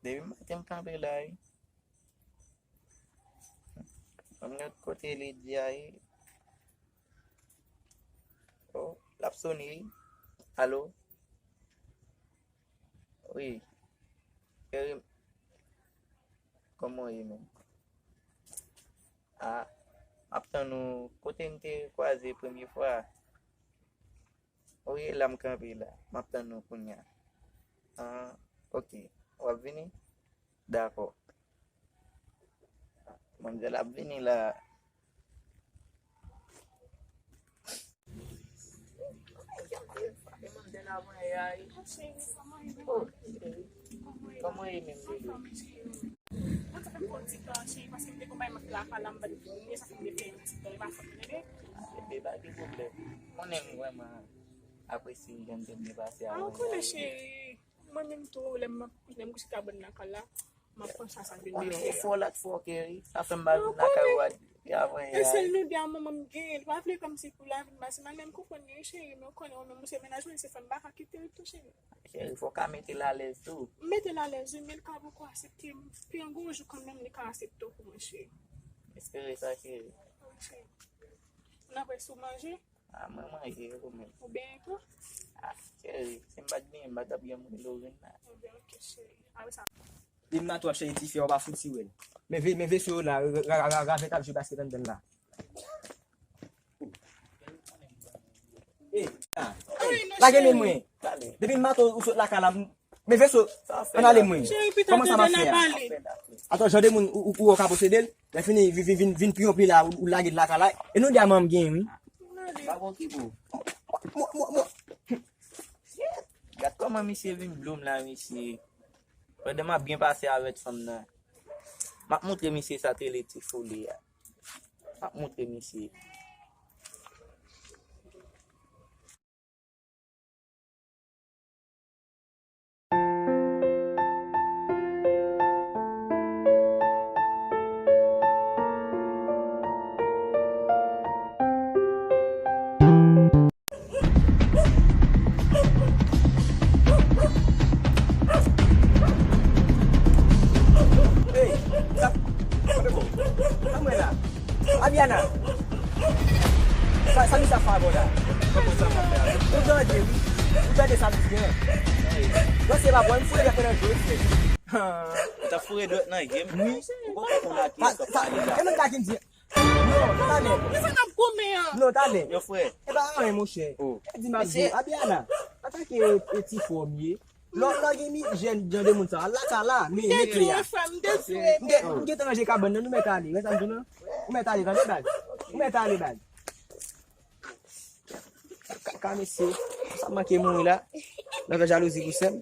Depi matin kampe la yi. Am not kote li diya yi. Oh, lap soni yi. Allô? Oui. Comment yi men? Ah, aptan nou kote nte kwaze premye fwa. Oui, lam kampe la. Maptan nou kunya. Ah, ok. Wap vini? Dako. Manjal ap vini la. Oh, comment yi men dulu? Sa fe politika, che, paske mte komay mak la kalam ba di sa fe mte fe politika, ba sa fe de. Ebe ba di problem. Konen wèman apresi yon dem de base a Ah, wè. ko le che, mwen men tou lem ko si kabon na kala, ma pon sa sa bin Konen de. e folat fo keri. Sa fe mbaz naka wad. Ya wè E sel ya. nou di a mamam gen, pa vle kom si pou la vin basi, man men ko konye che, nou konye ou men mou se menajwen se fan baka kite ou tou che. Chéri, fò ka mette la lez tou. Mete la le zin, men ka bo ko asepte, pi an gonjou kon men li ka asepte ou pou mwen che. Espere sa chéri. Na pe sou manje, Ah, mwen manje yo men. ou ben tou? Ah, chéri, se mbad mi mbad ap yon mwen lo ven na. Ou ben ok che. A we sa. Dim nan tou ap chè iti fè ou ba fout si wèl. Men ve sou la, ravet ap jè basket an den la. La gen mwen. Dale. Depi mato ou sot la kalam, men ve sou, an ale mwen. Che, pi Koman sa tante ma de fè la ya? bale. Ato jode moun ou ka posedel, la fini vin piyon pli la ou lagit la kalay, e nou di a mam gen wè. Bako ki pou? Mo, Gat koman misye vin bloum la misye. Pwè deman bien pase avet fam nan. Mak moutre misye sa tele ti foli ya. Mak moutre misye. hey, sa mwen la. Abiana. Sa mi sa favo la. Ou jode sa mis gen. Don se ba bon, mfou de fè nan jò fè. Ta fure dot nan game? Oui. Ou kon la ki sa pali la? E men kakin di. Non, tane. Mwen sa nap gome ya. Non, tane. Yo fwe? E ba an mou chè. Oh. E di ma di, Abiana. Atake eti fòmye. Lò gen mi jen jode moun sa. La ka la, me De kri ya. tou fam, de tou. Mge te manje kabon nan nou metali. Wè sa mjounan? Ou metali kan de bag? Ou metali bag? Kame se. Sa manke moun la. La ve jalousi pou sem.